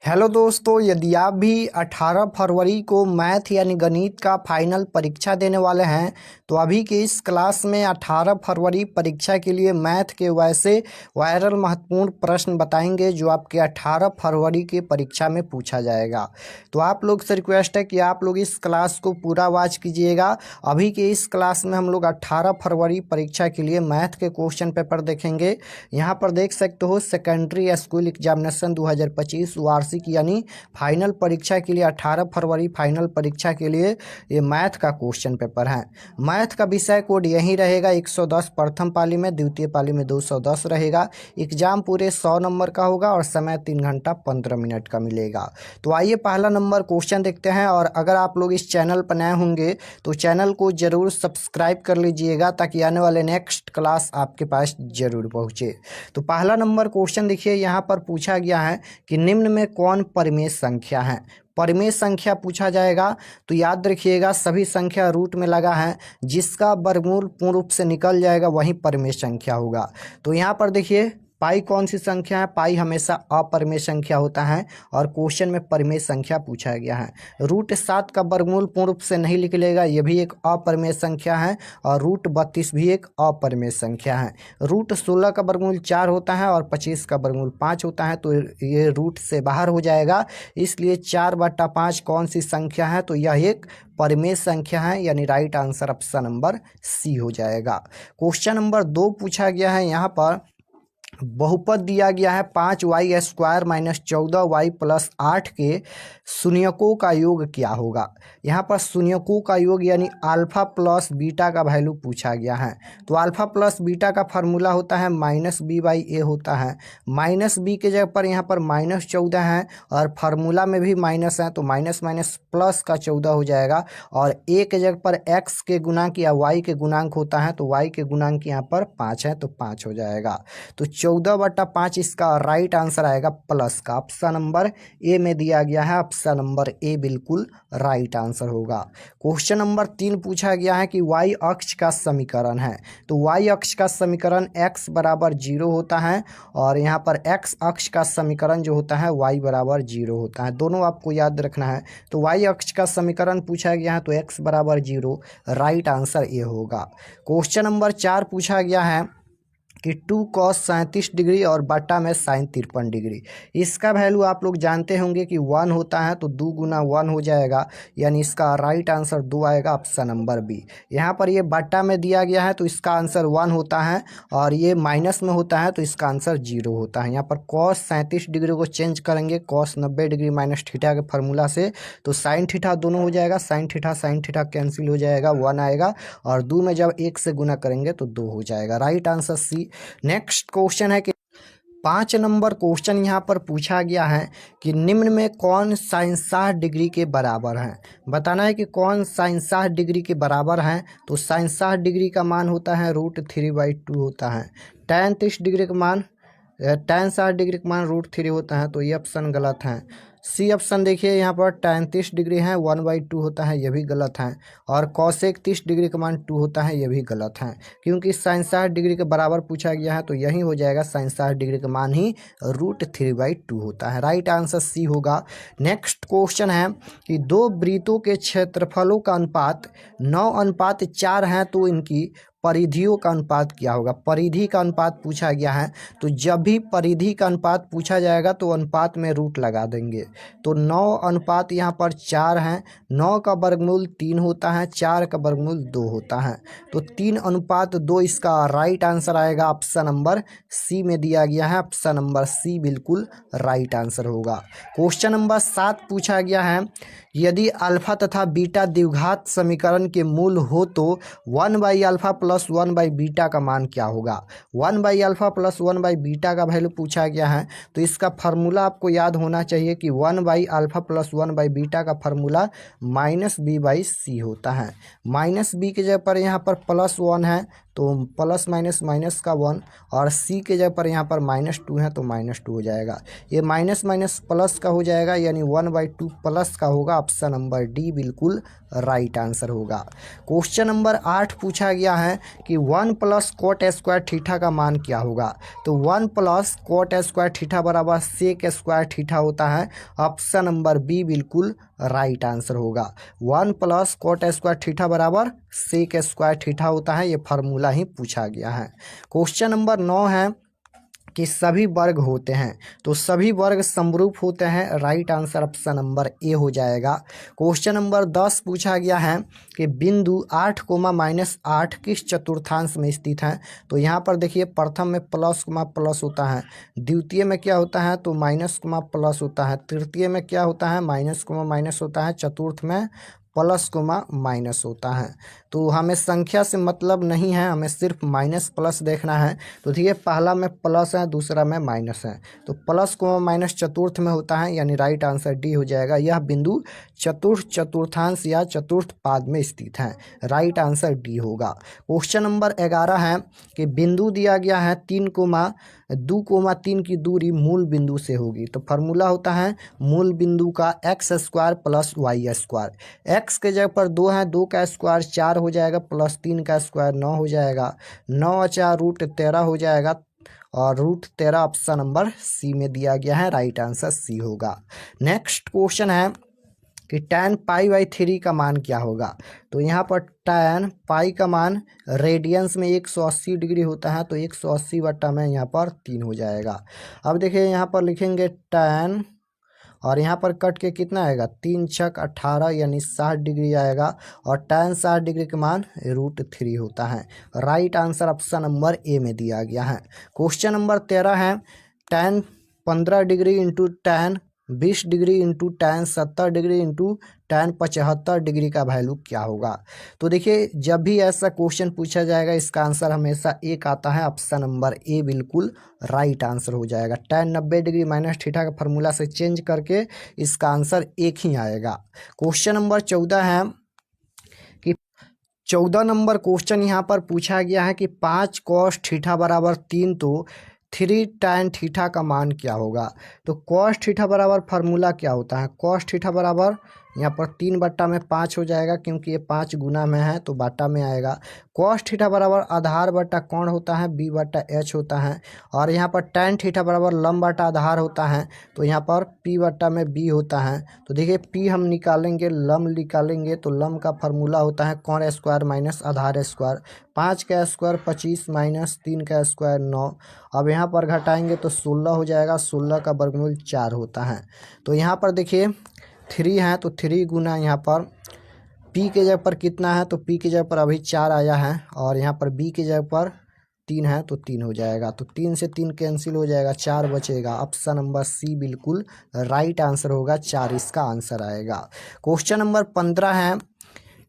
Hello दोस्तों, यदि आप भी 18 फरवरी को मैथ यानी गणित का फाइनल परीक्षा देने वाले हैं तो अभी के इस क्लास में 18 फरवरी परीक्षा के लिए मैथ के वैसे वायरल महत्वपूर्ण प्रश्न बताएंगे जो आपके 18 फरवरी के परीक्षा में पूछा जाएगा। तो आप लोग से रिक्वेस्ट है कि आप लोग इस क्लास को पूरा वॉच कीजिएगा। अभी के इस क्लास में हम लोग 18 फरवरी परीक्षा के लिए मैथ के क्वेश्चन पेपर देखेंगे। यहाँ पर देख सकते हो सेकेंडरी स्कूल एग्जामिनेशन 2025 वार्षिक यानी फाइनल परीक्षा के लिए 18 फरवरी फाइनल परीक्षा के लिए ये मैथ का क्वेश्चन पेपर है। मैथ का विषय कोड यही रहेगा 110 प्रथम पाली में, द्वितीय पाली में 210 रहेगा। एग्जाम पूरे 100 नंबर का होगा और समय 3 घंटा 15 मिनट का मिलेगा। तो आइए पहला नंबर क्वेश्चन देखते हैं। और अगर आप लोग इस चैनल पर नए होंगे तो चैनल को जरूर सब्सक्राइब कर लीजिएगा ताकि आने वाले नेक्स्ट क्लास आपके पास जरूर पहुँचे। तो पहला नंबर क्वेश्चन देखिए, यहाँ पर पूछा गया है कि निम्न में कौन परिमेय संख्या है। परिमेय संख्या पूछा जाएगा तो याद रखिएगा सभी संख्या रूट में लगा है, जिसका वर्गमूल पूर्ण रूप से निकल जाएगा वही परिमेय संख्या होगा। तो यहाँ पर देखिए पाई कौन सी संख्या है, पाई हमेशा अपरिमेय संख्या होता है और क्वेश्चन में परिमेय संख्या पूछा गया है। रूट 7 का वर्गमूल पूर्ण रूप से नहीं निकलेगा, यह भी एक अपरिमेय संख्या है। और रूट 32 भी एक अपरिमेय संख्या है। रूट 16 का वर्गमूल 4 होता है और 25 का वर्गमूल 5 होता है, तो ये रूट से बाहर हो जाएगा। इसलिए 4/5 कौन सी संख्या है, तो यह एक परिमेय संख्या है, यानी right answer option number C हो जाएगा। क्वेश्चन नंबर 2 पूछा गया है, यहाँ पर बहुपद दिया गया है 5y² - 14y + 8 के शून्यकों का योग क्या होगा। यहाँ पर शून्यकों का योग यानी अल्फा प्लस बीटा का वैल्यू पूछा गया है। तो अल्फा प्लस बीटा का फार्मूला होता है -b/a होता है। -b के जगह पर यहाँ पर -14 है और फार्मूला में भी माइनस है, तो माइनस माइनस प्लस का 14 हो जाएगा। और a के जगह पर x के गुणांक या y के गुणांक होता है, तो y के गुणांक यहाँ पर 5 है, तो 5 हो जाएगा। तो 14/5 इसका राइट आंसर आएगा प्लस का। ऑप्शन नंबर ए में दिया गया है, ऑप्शन नंबर ए बिल्कुल राइट आंसर होगा। क्वेश्चन नंबर 3 पूछा गया है कि y अक्ष का समीकरण है। तो y अक्ष का समीकरण x = 0 होता है और यहाँ पर x अक्ष का समीकरण जो होता है y = 0 होता है। दोनों आपको याद रखना है। तो y अक्ष का समीकरण पूछा गया है तो x = 0, राइट आंसर ये होगा। क्वेश्चन नंबर 4 पूछा गया है कि 2 cos 37 डिग्री और बटा में sin 53 डिग्री। इसका वैल्यू आप लोग जानते होंगे कि 1 होता है, तो 2 × 1 हो जाएगा, यानी इसका राइट आंसर 2 आएगा, ऑप्शन नंबर बी। यहाँ पर ये बटा में दिया गया है तो इसका आंसर 1 होता है और ये माइनस में होता है तो इसका आंसर 0 होता है। यहाँ पर cos 37 डिग्री को चेंज करेंगे cos 90 डिग्री - थीटा के फार्मूला से, तो sin थीटा दोनों हो जाएगा, sin थीटा कैंसिल हो जाएगा, 1 आएगा और 2 में जब 1 से गुना करेंगे तो 2 हो जाएगा, right answer C. Next question है कि 5 नंबर क्वेश्चन यहाँ पर पूछा गया है कि निम्न में कौन sin 60 डिग्री के बराबर है। बताना है कि कौन sin 60 डिग्री के बराबर है। तो sin 60 डिग्री का मान होता है √3/2 होता है। tan 60 डिग्री का मान √3 होता है, तो ये ऑप्शन गलत है। सी ऑप्शन देखिए, यहाँ पर tan 30 डिग्री है 1/2 होता है, ये भी गलत है। और cosec 30 डिग्री का मान 2 होता है, ये भी गलत है। क्योंकि sin 60 डिग्री के बराबर पूछा गया है तो यही हो जाएगा, sin 60 डिग्री का मान ही √3/2 होता है, राइट आंसर सी होगा। नेक्स्ट क्वेश्चन है कि 2 वृत्तों के क्षेत्रफलों का अनुपात 9:4 है, तो इनकी परिधियों का अनुपात क्या होगा। परिधि का अनुपात पूछा गया है, तो जब भी परिधि का अनुपात पूछा जाएगा तो अनुपात में रूट लगा देंगे। तो 9 यहाँ पर 4 है, 9 का वर्गमूल 3 होता है, 4 का वर्गमूल 2 होता है, तो 3:2 इसका राइट आंसर आएगा, ऑप्शन नंबर सी में दिया गया है, ऑप्शन नंबर सी बिल्कुल राइट आंसर होगा। क्वेश्चन नंबर 7 पूछा गया है, यदि अल्फा तथा बीटा द्विघात समीकरण के मूल हो तो 1/α + 1/β का मान क्या होगा। 1/α + 1/β का वैल्यू पूछा गया है, तो इसका फार्मूला आपको याद होना चाहिए कि 1/α + 1/β का फार्मूला -b/c होता है। -b की जगह पर यहाँ पर +1 है तो प्लस माइनस माइनस का 1 और सी के जगह पर यहाँ पर -2 है तो -2 हो जाएगा। ये माइनस माइनस प्लस का हो जाएगा यानी 1/2 प्लस का होगा। ऑप्शन नंबर डी बिल्कुल राइट आंसर होगा। क्वेश्चन नंबर 8 पूछा गया है कि 1 प्लस कोट स्क्वायर थीटा का मान क्या होगा। तो 1 प्लस कोट स्क्वायर थीटा बराबर सेक स्क्वायर थीटा होता है। ऑप्शन नंबर बी बिल्कुल राइट आंसर होगा। 1 प्लस कोट स्क्वायर थीटा बराबर सेक स्क्वायर थीटा होता है। ये फार्मूला ही पूछा गया है। क्वेश्चन नंबर 9 है कि सभी वर्ग होते हैं, तो सभी वर्ग समरूप होते हैं। Right answer option number A हो जाएगा। क्वेश्चन नंबर 10 पूछा गया है कि बिंदु 8, -8 किस चतुर्थांश में स्थित है। तो यहाँ पर देखिए प्रथम में प्लस, प्लस होता है, द्वितीय में क्या होता है तो माइनस, प्लस होता है, तृतीय में क्या होता है माइनस, माइनस होता है, चतुर्थ में प्लस, माइनस होता है। तो हमें संख्या से मतलब नहीं है, हमें सिर्फ माइनस प्लस देखना है। तो देखिए पहला में प्लस है, दूसरा में माइनस है, तो प्लस, माइनस चतुर्थ में होता है यानी राइट आंसर डी हो जाएगा। यह बिंदु चतुर्थांश या चतुर्थ पाद में स्थित है। राइट आंसर डी होगा। क्वेश्चन नंबर 11 है कि बिंदु दिया गया है 3,2,3 की दूरी मूल बिंदु से होगी। तो फार्मूला होता है मूल बिंदु का x² + y²। x के जगह पर 2 है, 2 का स्क्वायर 4 हो जाएगा, प्लस 3 का स्क्वायर 9 हो जाएगा, 9 और 4 √13 हो जाएगा और √13 ऑप्शन नंबर सी में दिया गया है। राइट आंसर सी होगा। नेक्स्ट क्वेश्चन है कि tan π/3 का मान क्या होगा। तो यहाँ पर tan पाई का मान रेडियंस में 180 डिग्री होता है, तो 180 बट्टा में यहाँ पर 3 हो जाएगा। अब देखिए यहाँ पर लिखेंगे tan और यहाँ पर कट के कितना आएगा 3 छक 18 यानी 60 डिग्री आएगा और tan 60 डिग्री का मान √3 होता है। राइट आंसर ऑप्शन नंबर ए में दिया गया है। क्वेश्चन नंबर 13 है tan 15 degree into tan 20 degree into tan 70 degree into tan 75 degree का वैल्यू क्या होगा। तो देखिए जब भी ऐसा क्वेश्चन पूछा जाएगा इसका आंसर हमेशा एक आता है। ऑप्शन नंबर ए बिल्कुल राइट आंसर हो जाएगा। tan 90 डिग्री माइनस थीटा का फार्मूला से चेंज करके इसका आंसर एक ही आएगा। क्वेश्चन नंबर 14 है कि 14 नंबर क्वेश्चन यहाँ पर पूछा गया है कि 5 cos थीटा बराबर 3 तो 3 tan थीटा का मान क्या होगा। तो cos थीटा बराबर फार्मूला क्या होता है, cos थीटा बराबर यहाँ पर 3/5 हो जाएगा क्योंकि ये 5 गुना में है तो बाटा में आएगा। cos थीटा बराबर आधार बटा कोण होता है, b/h होता है और यहाँ पर tan थीटा बराबर लंब बटा आधार होता है तो यहाँ पर p/b होता है। तो देखिए p हम निकालेंगे, लंब निकालेंगे तो लंब का फार्मूला होता है कोण स्क्वायर माइनस आधार स्क्वायर। 5 का स्क्वायर 25 माइनस 3 का स्क्वायर 9। अब यहाँ पर घटाएंगे तो 16 हो जाएगा, 16 का वर्गमूल 4 होता है। तो यहाँ पर देखिए 3 है तो 3 गुना यहाँ पर p के जगह पर कितना है तो p की जगह पर अभी 4 आया है और यहाँ पर b की जगह पर 3 है तो 3 हो जाएगा। तो 3 से 3 कैंसिल हो जाएगा, 4 बचेगा। ऑप्शन नंबर सी बिल्कुल राइट आंसर होगा, 4 इसका आंसर आएगा। क्वेश्चन नंबर 15 है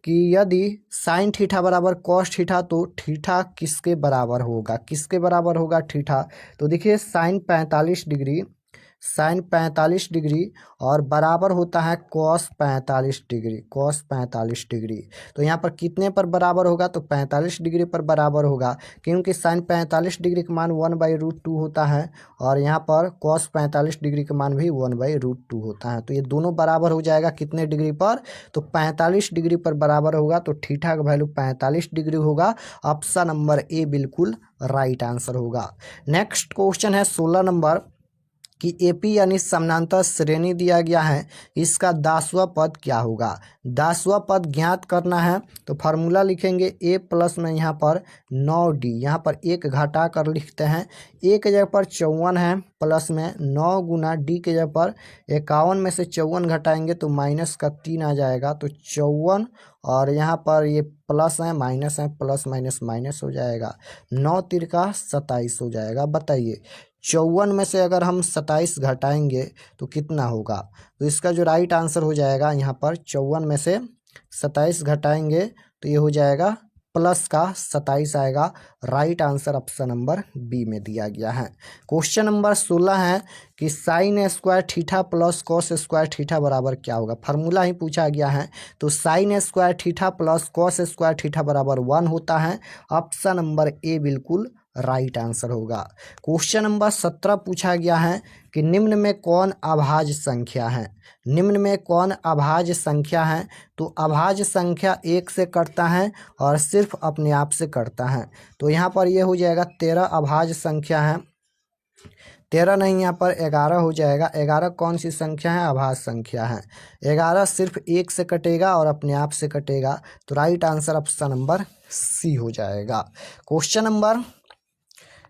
कि यदि साइन थीटा बराबर कॉस थीटा तो थीटा किसके बराबर होगा, किसके बराबर होगा थीटा। तो देखिए साइन 45 डिग्री और बराबर होता है कॉस 45 डिग्री, कॉस 45 डिग्री। तो यहाँ पर कितने पर बराबर होगा तो 45 डिग्री पर बराबर होगा क्योंकि साइन 45 डिग्री का मान 1/√2 होता है और यहाँ पर कॉस 45 डिग्री का मान भी 1/√2 होता है। तो ये दोनों बराबर हो जाएगा कितने डिग्री पर तो 45 डिग्री पर बराबर होगा। तो थीटा का वैल्यू 45 डिग्री होगा। ऑप्शन नंबर ए बिल्कुल राइट आंसर होगा। नेक्स्ट क्वेश्चन है 16 नंबर कि एपी यानी समानांतर श्रेणी दिया गया है, इसका 10वां पद क्या होगा। 10वां पद ज्ञात करना है तो फार्मूला लिखेंगे a प्लस में यहाँ पर 9d, यहाँ पर 1 घटा कर लिखते हैं। a के जगह पर 54 है, प्लस में 9 गुना d के जगह पर 51 में से 54 घटाएंगे तो माइनस का 3 आ जाएगा। तो 54 और यहाँ पर ये प्लस है माइनस है, प्लस माइनस माइनस हो जाएगा, 9 तिरका 27 हो जाएगा। बताइए 54 में से अगर हम 27 घटाएंगे तो कितना होगा। तो इसका जो राइट आंसर हो जाएगा यहाँ पर 54 में से 27 घटाएंगे तो ये हो जाएगा प्लस का 27 आएगा। Right answer option number B में दिया गया है। क्वेश्चन नंबर 16 है कि sine square theta plus cos square theta बराबर क्या होगा। फार्मूला ही पूछा गया है, तो sine square theta plus cos square theta बराबर 1 होता है। ऑप्शन नंबर ए बिल्कुल राइट आंसर होगा। क्वेश्चन नंबर 17 पूछा गया है कि निम्न में कौन अभाज्य संख्या है। निम्न में कौन अभाज्य संख्या है, तो अभाज्य संख्या 1 से कटता है और सिर्फ अपने आप से कटता है। तो यहाँ पर ये हो जाएगा 13 अभाज्य संख्या है। 13 नहीं, यहाँ पर 11 हो जाएगा। 11 कौन सी संख्या है, अभाज्य संख्या है। 11 सिर्फ 1 से कटेगा और अपने आप से कटेगा, तो right answer option number C हो जाएगा। क्वेश्चन नंबर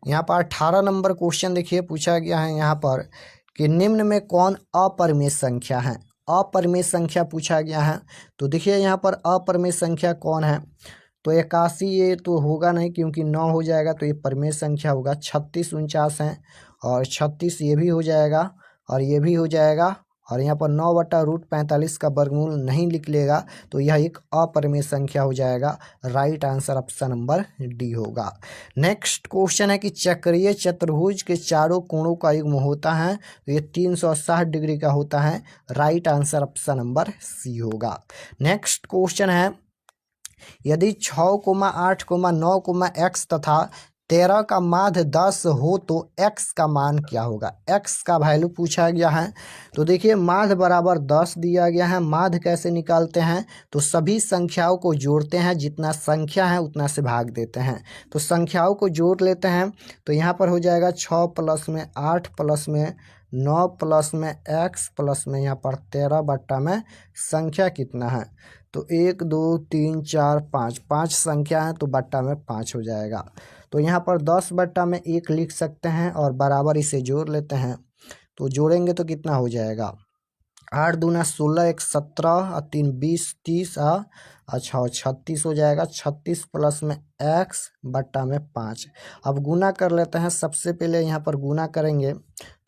यहाँ पर 18 नंबर क्वेश्चन देखिए पूछा गया है यहाँ पर कि निम्न में कौन अपरिमेय संख्या है। अपरिमेय संख्या पूछा गया है, तो देखिए यहाँ पर अपरिमेय संख्या कौन है, तो 81 ये तो होगा नहीं क्योंकि 9 हो जाएगा, तो ये परिमेय संख्या होगा। 36 49 है और 36 ये भी हो जाएगा और ये भी हो जाएगा, और यहाँ पर 9/√45 का वर्गमूल नहीं निकलेगा, तो यह एक अपरिमेय संख्या हो जाएगा। Right answer option number D होगा। नेक्स्ट क्वेश्चन है कि चक्रीय चतुर्भुज के चारों कोणों का युग्म होता है, तो ये 360 डिग्री का होता है। Right answer option number C होगा। नेक्स्ट क्वेश्चन है यदि 6, 8, 9, x तथा 13 का माध्य 10 हो तो x का मान क्या होगा। x का वैल्यू पूछा गया है, तो देखिए माध्य बराबर 10 दिया गया है। माध्य कैसे निकालते हैं, तो सभी संख्याओं को जोड़ते हैं, जितना संख्या है उतना से भाग देते हैं। तो संख्याओं को जोड़ लेते हैं, तो यहाँ पर हो जाएगा 6 प्लस में 8 प्लस में 9 प्लस में x प्लस में यहाँ पर 13 बट्टा में संख्या कितना है, तो 1 2 3 4 5 5 संख्या है, तो बट्टा में 5 हो जाएगा। तो यहाँ पर 10 बट्टा में 1 लिख सकते हैं और बराबर इसे जोड़ लेते हैं, तो जोड़ेंगे तो कितना हो जाएगा 8 दूना 16 1 17 और 3 20 30 अच्छा 36 हो जाएगा। 36 प्लस में x बट्टा में 5। अब गुना कर लेते हैं, सबसे पहले यहाँ पर गुना करेंगे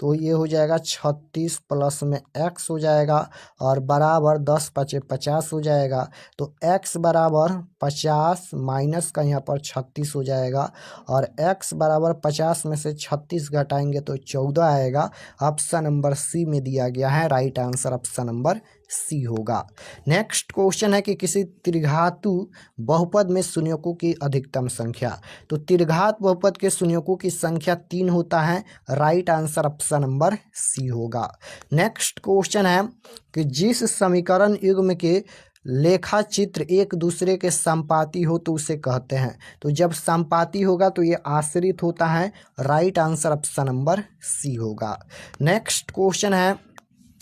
तो ये हो जाएगा 36 प्लस में x हो जाएगा और बराबर 10 5 50 हो जाएगा। तो x बराबर 50 माइनस का यहाँ पर 36 हो जाएगा और x बराबर 50 में से 36 घटाएंगे तो 14 आएगा। ऑप्शन नंबर सी में दिया गया है। Right answer option number C होगा। नेक्स्ट क्वेश्चन है कि किसी त्रिघातु बहुपद में शून्यकों की अधिकतम संख्या, तो त्रिघात बहुपद के शून्यकों की संख्या 3 होता है। Right answer option number C होगा। नेक्स्ट क्वेश्चन है कि जिस समीकरण युग्म के लेखा चित्र एक दूसरे के संपाती हो तो उसे कहते हैं, तो जब संपाती होगा तो ये आश्रित होता है। Right answer option number C होगा। नेक्स्ट क्वेश्चन है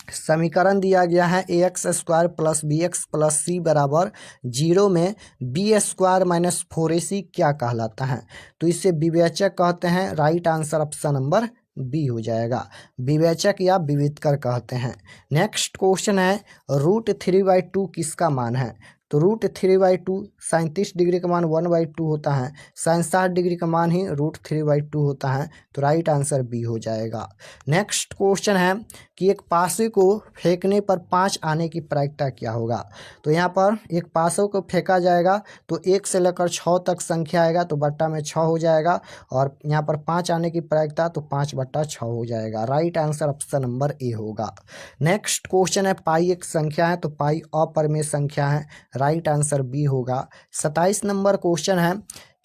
समीकरण दिया गया है ax² प्लस bx प्लस सी बराबर 0 में b² माइनस 4ac क्या कहलाता है, तो इसे विवेचक कहते हैं। Right answer option number B हो जाएगा। विवेचक या विविधकर कहते हैं। नेक्स्ट क्वेश्चन है √3/2 किसका मान है, तो √3/2 37 डिग्री का मान 1/2 होता है। 67 डिग्री का मान ही √3/2 होता है, तो राइट आंसर बी हो जाएगा। नेक्स्ट क्वेश्चन है कि एक पासे को फेंकने पर 5 आने की प्रायिकता क्या होगा, तो यहाँ पर एक पासों को फेंका जाएगा तो 1 से लेकर 6 तक संख्या आएगा, तो बट्टा में 6 हो जाएगा और यहाँ पर 5 आने की प्रायिकता तो 5/6 हो जाएगा। Right answer option number A होगा। नेक्स्ट क्वेश्चन है पाई एक संख्या है, तो पाई अपरिमेय संख्या है। राइट आंसर बी होगा। 27 नंबर क्वेश्चन है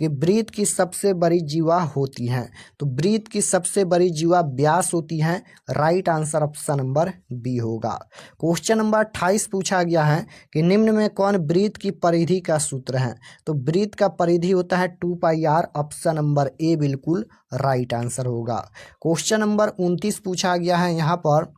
कि वृत्त की सबसे बड़ी जीवा होती है, तो वृत्त की सबसे बड़ी जीवा व्यास होती है। Right answer option number B होगा। क्वेश्चन नंबर 28 पूछा गया है कि निम्न में कौन वृत्त की परिधि का सूत्र है, तो वृत्त का परिधि होता है 2πr। ऑप्शन नंबर ए बिल्कुल राइट आंसर होगा। क्वेश्चन नंबर 29 पूछा गया है यहाँ पर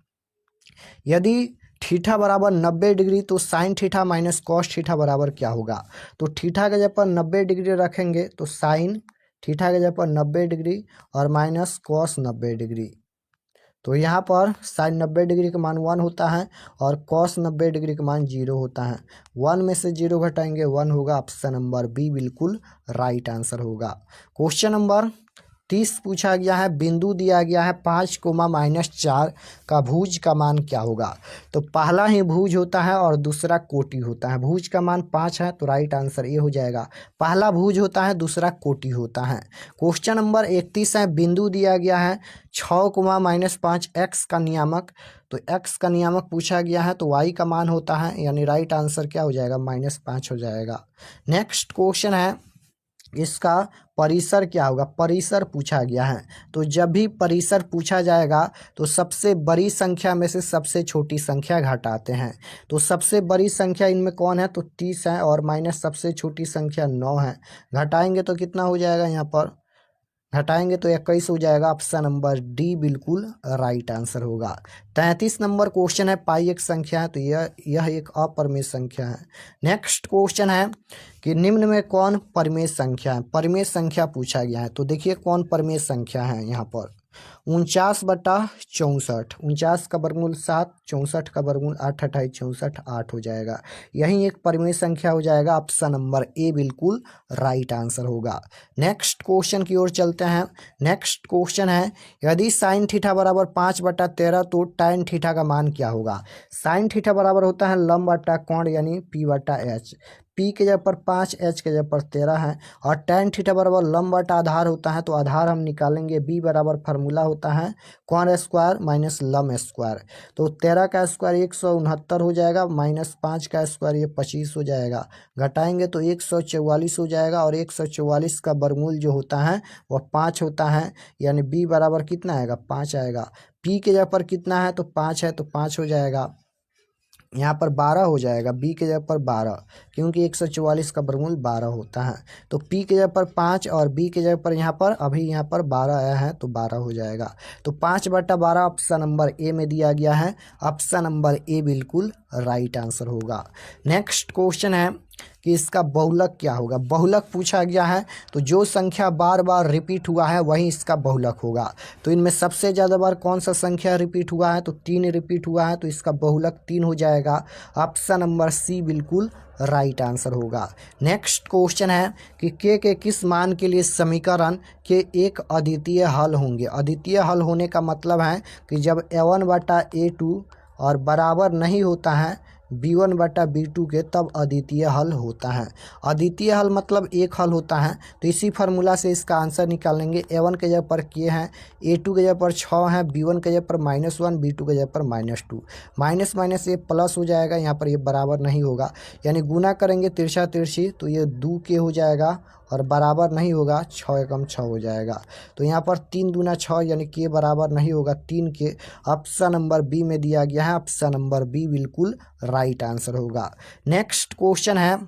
यदि थीटा बराबर 90 डिग्री तो sine theta minus cos theta बराबर क्या होगा, तो थीटा के जगह पर 90 डिग्री रखेंगे तो साइन थीटा के जगह पर 90 डिग्री और माइनस कॉस 90 डिग्री, तो यहाँ पर साइन 90 डिग्री का मान 1 होता है और कॉस 90 डिग्री का मान 0 होता है। 1 में से 0 घटाएंगे 1 होगा। ऑप्शन नंबर बी बिल्कुल राइट आंसर होगा। क्वेश्चन नंबर 30 पूछा गया है, बिंदु दिया गया है 5, -4 का भुज का मान क्या होगा। तो पहला ही भुज होता है और दूसरा कोटि होता है। भुज का मान 5 है तो राइट आंसर ये हो जाएगा। पहला भुज होता है, दूसरा कोटि होता है। क्वेश्चन नंबर 31 है, बिंदु दिया गया है 6, -5 x का नियामक। तो x का नियामक पूछा गया है तो y का मान होता है, यानी राइट आंसर क्या हो जाएगा, -5 हो जाएगा। नेक्स्ट क्वेश्चन है, इसका परिसर क्या होगा। परिसर पूछा गया है तो जब भी परिसर पूछा जाएगा तो सबसे बड़ी संख्या में से सबसे छोटी संख्या घटाते हैं। तो सबसे बड़ी संख्या इनमें कौन है, तो 30 है, और माइनस सबसे छोटी संख्या 9 है। घटाएंगे तो कितना हो जाएगा, यहाँ पर घटाएंगे तो 21 हो जाएगा। ऑप्शन नंबर डी बिल्कुल राइट आंसर होगा। 33 नंबर क्वेश्चन है, पाई एक संख्या है तो यह एक अपरिमेय संख्या है। नेक्स्ट क्वेश्चन है कि निम्न में कौन परिमेय संख्या है। परिमेय संख्या पूछा गया है तो देखिए कौन परिमेय संख्या है। यहाँ पर 49/64, 49 का वर्गमूल 7, 64 का वर्गमूल 8, 28, 64, 8 हो जाएगा। यही एक परिमेय संख्या हो जाएगा। ऑप्शन नंबर ए बिल्कुल राइट आंसर होगा। नेक्स्ट क्वेश्चन की ओर चलते हैं। नेक्स्ट क्वेश्चन है, यदि साइन थीटा बराबर 5/13 तो tan थीटा का मान क्या होगा। साइन थीटा बराबर होता है लंब बटा कोण यानी P/H। P के जगह पर 5, H के जगह पर 13 है, और tan थीटा बराबर लंब बटा आधार होता है तो आधार हम निकालेंगे। B बराबर फार्मूला होता है कोण स्क्वायर माइनस लंब स्क्वायर। तो 13 का स्क्वायर 169 हो जाएगा, -5 का स्क्वायर ये 25 हो जाएगा। घटाएंगे तो 144 हो जाएगा, और 144 का वर्गमूल जो होता है वह 5 होता है, यानी B बराबर कितना आएगा, 5 आएगा। P के जगह पर कितना है, तो 5 है तो 5 हो जाएगा। यहाँ पर 12 हो जाएगा, B के जगह पर 12, क्योंकि 144 का वर्गमूल 12 होता है। तो P के जगह पर 5 और B के जगह पर यहाँ पर अभी यहाँ पर 12 आया है तो 12 हो जाएगा। तो 5/12 ऑप्शन नंबर ए में दिया गया है। ऑप्शन नंबर ए बिल्कुल राइट आंसर होगा। नेक्स्ट क्वेश्चन है कि इसका बहुलक क्या होगा। बहुलक पूछा गया है तो जो संख्या बार बार रिपीट हुआ है वही इसका बहुलक होगा। तो इनमें सबसे ज़्यादा बार कौन सा संख्या रिपीट हुआ है, तो 3 रिपीट हुआ है तो इसका बहुलक 3 हो जाएगा। ऑप्शन नंबर सी बिल्कुल राइट आंसर होगा। नेक्स्ट क्वेश्चन है कि के किस मान के लिए समीकरण के एक अद्वितीय हल होंगे। अद्वितीय हल होने का मतलब है कि जब A1/A2 और बराबर नहीं होता है B1/B2 के, तब अद्वितीय हल होता है। अद्वितीय हल मतलब एक हल होता है। तो इसी फार्मूला से इसका आंसर निकालेंगे। A1 के जगह पर k है, A2 के जगह पर 6 है, B1 के जगह पर -1, B2 के जगह पर -2। माइनस माइनस ये प्लस हो जाएगा, यहाँ पर ये बराबर नहीं होगा, यानी गुना करेंगे तिरछा तिरछी तो ये 2k हो जाएगा, और बराबर नहीं होगा 6 एकम 6 हो जाएगा। तो यहाँ पर 3 दूना 6 यानी k बराबर नहीं होगा 3k। ऑप्शन नंबर बी में दिया गया है। ऑप्शन नंबर बी बिल्कुल राइट आंसर होगा। नेक्स्ट क्वेश्चन है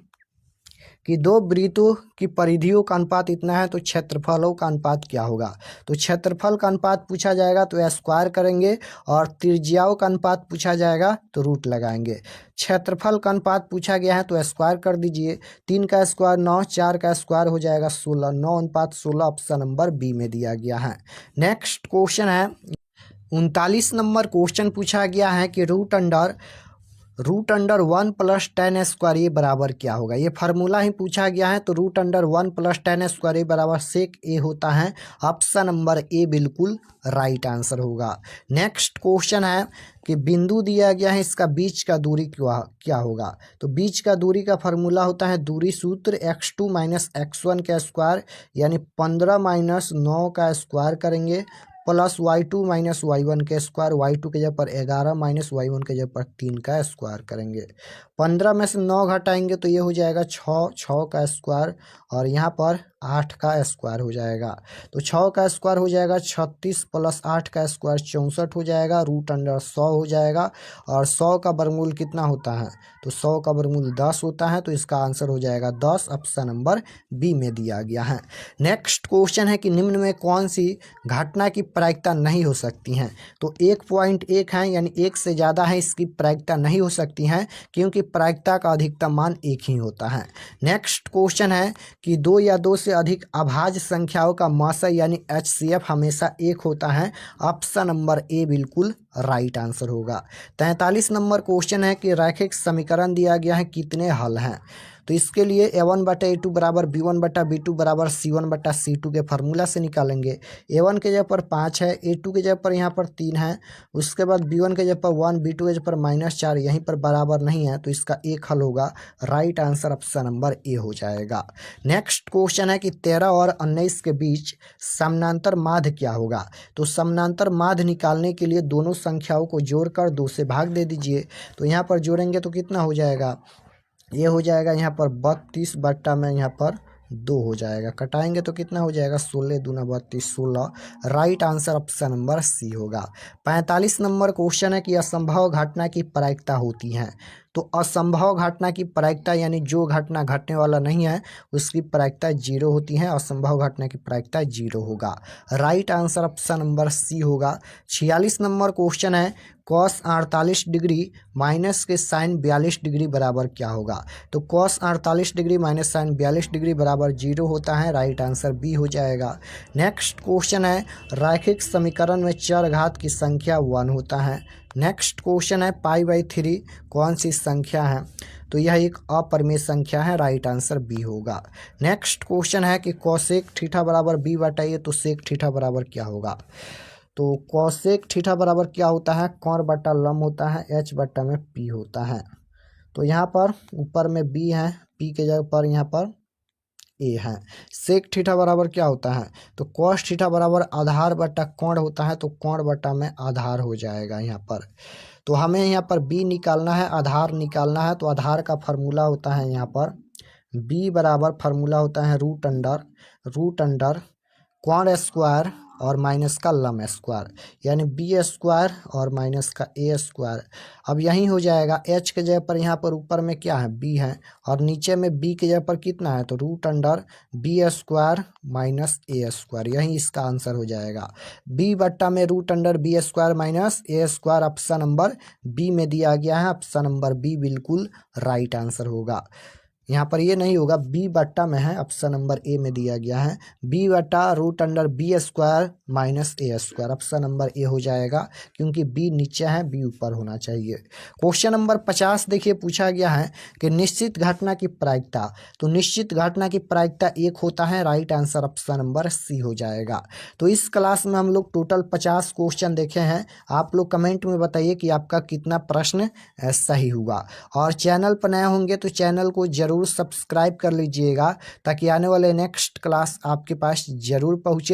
कि दो वृत्तों की परिधियों का अनुपात इतना है तो क्षेत्रफलों का अनुपात क्या होगा। तो क्षेत्रफल का अनुपात पूछा जाएगा तो स्क्वायर करेंगे, और त्रिज्याओं का अनुपात पूछा जाएगा तो रूट लगाएंगे। क्षेत्रफल का अनुपात पूछा गया है तो स्क्वायर कर दीजिए। 3 का स्क्वायर 9, 4 का स्क्वायर हो जाएगा 16, 9:16 ऑप्शन नंबर बी में दिया गया है। नेक्स्ट क्वेश्चन है 39 नंबर क्वेश्चन पूछा गया है कि रूट अंडर 1 + tan स्क्वायर ये बराबर क्या होगा। ये फार्मूला ही पूछा गया है तो √1 + tan स्क्वायर ये बराबर sec a होता है। ऑप्शन नंबर ए बिल्कुल राइट आंसर होगा। नेक्स्ट क्वेश्चन है कि बिंदु दिया गया है, इसका बीच का दूरी क्या होगा। तो बीच का दूरी का फार्मूला होता है दूरी सूत्र x2 - x1 का स्क्वायर, यानी 15 - 9 का स्क्वायर करेंगे, प्लस y2 - y1 के स्क्वायर, y2 के जगह पर 11 - y1 के जगह पर 3 का स्क्वायर करेंगे। 15 में से 9 घटाएंगे तो ये हो जाएगा 6 का स्क्वायर, और यहाँ पर 8 का स्क्वायर हो जाएगा। तो 6 का स्क्वायर हो जाएगा 36, प्लस 8 का स्क्वायर 64 हो जाएगा, √100 हो जाएगा। और 100 का वर्गमूल कितना होता है, तो 100 का वर्गमूल 10 होता है, तो इसका आंसर हो जाएगा 10। ऑप्शन नंबर बी में दिया गया है। नेक्स्ट क्वेश्चन है कि निम्न में कौन सी घटना की प्रायिकता नहीं हो सकती हैं। तो 1.1 है, यानी 1 से ज़्यादा है, इसकी प्रायिकता नहीं हो सकती हैं, क्योंकि प्रायिकता का अधिकतम मान 1 ही होता है। नेक्स्ट क्वेश्चन है कि 2 या 2 से अधिक अभाज्य संख्याओं का मासा यानी HCF हमेशा 1 होता है। ऑप्शन नंबर ए बिल्कुल राइट आंसर होगा। 43 नंबर क्वेश्चन है कि रैखिक समीकरण दिया गया है, कितने हल हैं। तो इसके लिए A1/A2 बराबर B1/B2 बराबर C1/C2 के फार्मूला से निकालेंगे। A1 के जगह पर 5 है, A2 के जगह पर यहाँ पर 3 है, उसके बाद B1 के जगह पर 1, B2 के जगह पर -4, यहीं पर बराबर नहीं है तो इसका एक हल होगा। Right answer option number A हो जाएगा। नेक्स्ट क्वेश्चन है कि 13 और 19 के बीच समानांतर माध्य क्या होगा। तो समानांतर माध्य निकालने के लिए दोनों संख्याओं को जोड़कर 2 से भाग दे दीजिए। तो यहाँ पर जोड़ेंगे तो कितना हो जाएगा, ये हो जाएगा यहाँ पर 32 बट्टा में यहाँ पर 2 हो जाएगा। कटाएंगे तो कितना हो जाएगा, 16 दूना 32, 16। Right answer option number C होगा। 45 नंबर क्वेश्चन है कि असंभव घटना की प्रायिकता होती है। तो असंभव घटना की प्रायिकता यानी जो घटना घटने वाला नहीं है उसकी प्रायिकता 0 होती है। असंभव घटना की प्रायिकता 0 होगा। Right answer option number C होगा। 46 नंबर क्वेश्चन है कॉस 48 डिग्री माइनस के साइन 42 डिग्री बराबर क्या होगा। तो cos 48 degree minus sine 42 degree बराबर 0 होता है। राइट आंसर बी हो जाएगा। नेक्स्ट क्वेश्चन है रैखिक समीकरण में चरघात की संख्या 1 होता है। नेक्स्ट क्वेश्चन है π/3 कौन सी संख्या है। तो यह एक अपरिमेय संख्या है। राइट आंसर बी होगा। नेक्स्ट क्वेश्चन है कि कोसेक थीटा बराबर b/a, तो सेक थीटा बराबर क्या होगा। तो कोसेक थीटा बराबर क्या होता है, कौन बटा लम होता है, h बटा में p होता है। तो यहाँ पर ऊपर में b है, p के जगह पर यहाँ पर ए है। सेक थीटा बराबर क्या होता है, तो कॉस थीटा बराबर आधार बटा कोण होता है। तो कोण बटा में आधार हो जाएगा यहाँ पर। तो हमें यहाँ पर b निकालना है, आधार निकालना है। तो आधार का फार्मूला होता है यहाँ पर b बराबर फार्मूला होता है रूट अंडर कोण स्क्वायर और माइनस का लम स्क्वायर, यानी बी स्क्वायर और माइनस का ए स्क्वायर। अब यही हो जाएगा। एच के जगह पर यहाँ पर ऊपर में क्या है, बी है, और नीचे में बी के जगह पर कितना है, तो root under B square minus A square, यही इसका आंसर हो जाएगा। बी बट्टा में root under B square minus A square option number B में दिया गया है। ऑप्शन नंबर बी बिल्कुल राइट आंसर होगा। यहाँ पर ये नहीं होगा, बी बट्टा में है, ऑप्शन नंबर ए में दिया गया है बी बट्टा root under B square minus A square. Option number A हो जाएगा क्योंकि बी नीचे है, बी ऊपर होना चाहिए। क्वेश्चन नंबर 50 देखिए पूछा गया है कि निश्चित घटना की प्रायिकता। तो निश्चित घटना की प्रायिकता 1 होता है। Right answer option number C हो जाएगा। तो इस क्लास में हम लोग टोटल 50 क्वेश्चन देखे हैं। आप लोग कमेंट में बताइए कि आपका कितना प्रश्न सही हुआ। और चैनल पर नए होंगे तो चैनल को जरूर सब्सक्राइब कर लीजिएगा ताकि आने वाले नेक्स्ट क्लास आपके पास जरूर पहुंचे।